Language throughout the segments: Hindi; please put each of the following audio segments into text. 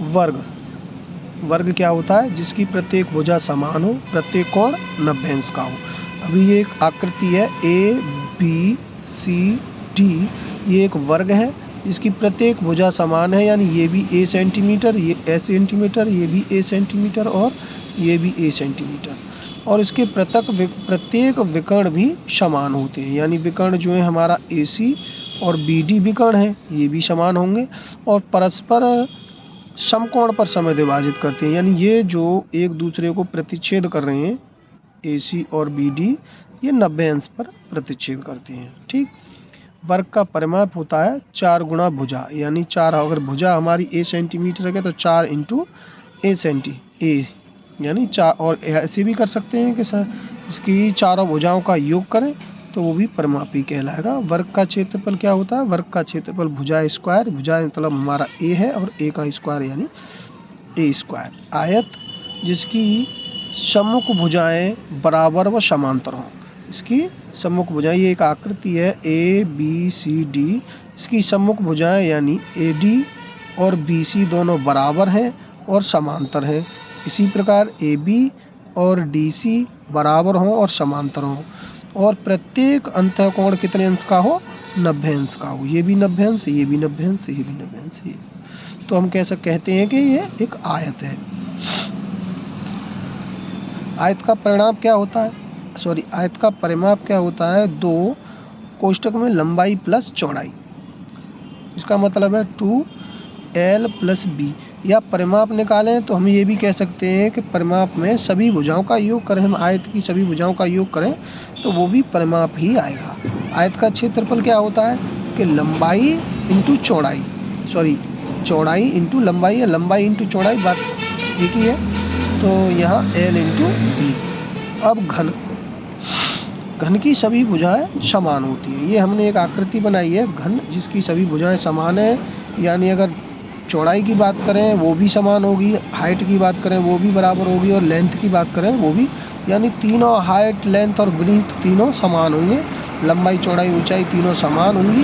वर्ग। वर्ग क्या होता है? जिसकी प्रत्येक भुजा समान हो, प्रत्येक कोण 90 अंश का हो। अभी ये एक आकृति है ABCD, ये एक वर्ग है इसकी प्रत्येक भुजा समान है, यानी ये भी A सेंटीमीटर, ये A सेंटीमीटर, ये भी A सेंटीमीटर और ये भी A सेंटीमीटर, और इसके प्रत्येक विकर्ण भी समान होते हैं, यानी विकर्ण जो है हमारा AC और BD विकर्ण है ये भी समान होंगे और परस्पर समकोण पर समय विभाजित करते हैं, यानी ये जो एक दूसरे को प्रतिच्छेद कर रहे हैं AC और BD, ये 90 अंश पर प्रतिच्छेद करते हैं। ठीक। वर्ग का परिमाप होता है 4 गुणा भुजा, यानी 4, अगर भुजा हमारी A सेंटीमीटर है तो 4 इंटू A यानी 4, और ऐसे भी कर सकते हैं कि इसकी चारों भुजाओं का योग करें तो वो भी परिमापी कहलाएगा। वर्ग का क्षेत्रफल क्या होता है? वर्ग का क्षेत्रफल भुजा स्क्वायर, भुजा मतलब हमारा A है और A का स्क्वायर यानी A स्क्वायर। आयत जिसकी सम्मुख भुजाएं बराबर व समांतर हों, इसकी सम्मुख भुजाएं, ये एक आकृति है ABCD, इसकी सम्मुख भुजाएं यानी AD और BC दोनों बराबर हैं और समांतर हैं। इसी प्रकार AB और DC बराबर हों और समांतर हों, और प्रत्येक अंतःकोण कितने अंश का हो? 90 अंश का हो। ये भी 90 अंश, ये भी 90 अंश, ये भी 90 अंश, ये। तो हम कैसे कहते हैं कि ये एक आयत है। आयत का परिमाप क्या होता है? आयत का परिमाप क्या होता है? 2 कोष्ठक में लंबाई प्लस चौड़ाई, इसका मतलब है 2L + B। या परिमाप निकालें तो हम ये भी कह सकते हैं कि परिमाप में सभी भुजाओं का योग करें, हम आयत की सभी भुजाओं का योग करें तो वो भी परिमाप ही आएगा। आयत का क्षेत्रफल क्या होता है कि लंबाई इंटू चौड़ाई, चौड़ाई इंटू लंबाई या लंबाई इंटू चौड़ाई, बात एक ही है। तो यहाँ L इंटू B। अब घन की सभी भुजाएं समान होती हैं। ये हमने एक आकृति बनाई है घन जिसकी सभी भुजाएं समान है, यानी अगर चौड़ाई की बात करें वो भी समान होगी, हाइट की बात करें वो भी बराबर होगी, और लेंथ की बात करें वो भी, यानी तीनों हाइट, लेंथ और ब्रीथ तीनों समान होंगे, लंबाई चौड़ाई ऊंचाई तीनों समान होंगी।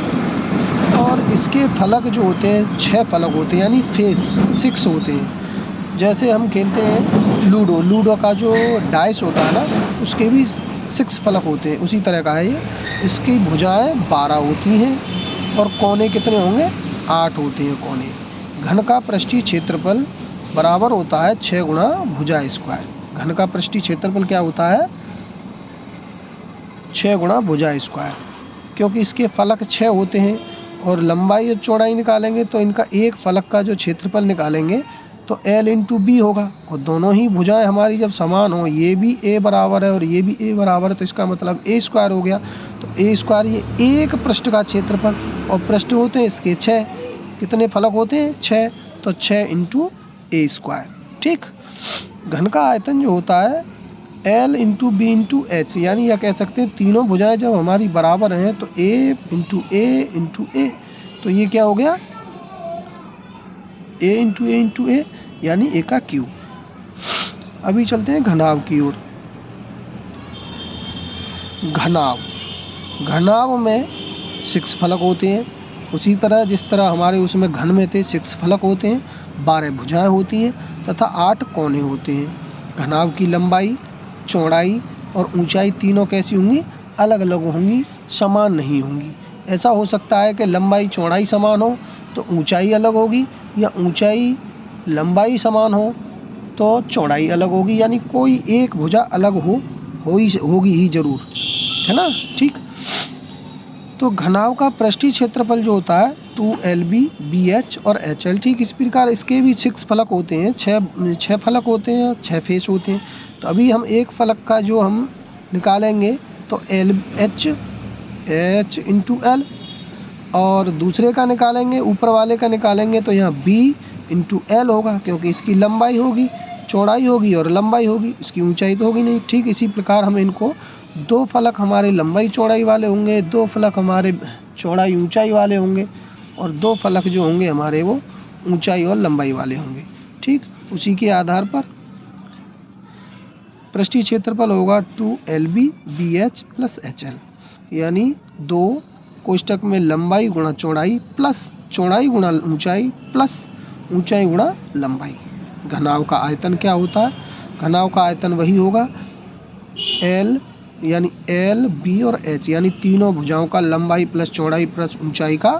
और इसके फलक जो होते हैं 6 फलक होते हैं, यानी फेस 6 होते हैं। जैसे हम खेलते हैं लूडो का जो डाइस होता है ना, उसके भी 6 फलक होते हैं, उसी तरह का है ये। इसकी भुजाएं 12 होती हैं और कोने कितने होंगे? 8 होते हैं कोने। घन का पृष्ठीय क्षेत्रफल बराबर होता है 6 गुणा भुजा स्क्वायर। घन का पृष्ठीय क्षेत्रफल क्या होता है? 6 गुणा भुजा स्क्वायर, क्योंकि इसके फलक 6 होते हैं और लंबाई और चौड़ाई निकालेंगे तो इनका एक फलक का जो क्षेत्रफल निकालेंगे तो L इंटू B होगा, और दोनों ही भुजाएं हमारी जब समान हो, ये भी A बराबर है और ये भी A बराबर है, तो इसका मतलब A स्क्वायर हो गया। तो A स्क्वायर ये एक पृष्ठ का क्षेत्रफल, और पृष्ठ होते हैं इसके 6, कितने फलक होते हैं? 6, तो 6 इंटू A स्क्वायर। ठीक। घन का आयतन जो होता है L into B into H, यानी यह कह सकते हैं तीनों भुजाएं जब हमारी बराबर हैं तो A इंटू A, तो ये क्या हो गया? A इंटू A, यानी A का क्यूब। अभी चलते हैं घनाभ की ओर। घनाभ में 6 फलक होते हैं, उसी तरह जिस तरह हमारे उसमें घन में थे 6 फलक होते हैं, 12 भुजाएं होती हैं तथा 8 कोने होते हैं। घनाभ की लंबाई, चौड़ाई और ऊंचाई तीनों कैसी होंगी? अलग अलग होंगी, समान नहीं होंगी। ऐसा हो सकता है कि लंबाई चौड़ाई समान हो तो ऊंचाई अलग होगी, या ऊंचाई लंबाई समान हो तो चौड़ाई अलग होगी, यानी कोई एक भुजा अलग होगी ही जरूर, है ना। ठीक। तो घनाभ का पृष्ठीय क्षेत्रफल जो होता है 2LB, BH और HL। ठीक इस प्रकार इसके भी 6 फलक होते हैं, 6 फलक होते हैं, 6 फेस होते हैं। तो अभी हम एक फलक का जो हम निकालेंगे तो H इंटू L, और दूसरे का निकालेंगे, ऊपर वाले का निकालेंगे तो यहाँ B इंटू L होगा, क्योंकि इसकी लंबाई होगी, चौड़ाई होगी और लंबाई होगी, इसकी ऊंचाई तो होगी नहीं। ठीक इसी प्रकार हम इनको 2 फलक हमारे लंबाई चौड़ाई वाले होंगे, 2 फलक हमारे चौड़ाई ऊंचाई वाले होंगे, और 2 फलक जो होंगे हमारे वो ऊंचाई और लंबाई वाले होंगे। ठीक। उसी के आधार पर पृष्ठीय क्षेत्रफल होगा 2LB, BH + HL, यानी 2 कोष्ठक में लंबाई गुणा चौड़ाई प्लस चौड़ाई गुणा ऊंचाई प्लस ऊंचाई गुणा लंबाई। घनाभ का आयतन क्या होता है? घनाभ का आयतन वही होगा एल यानी एल बी और एच यानी तीनों भुजाओं का लंबाई प्लस चौड़ाई प्लस ऊंचाई का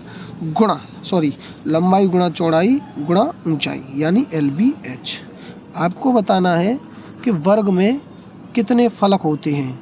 गुणा, लंबाई गुणा चौड़ाई गुणा ऊंचाई यानी एल बी एच। आपको बताना है कि वर्ग में कितने फलक होते हैं।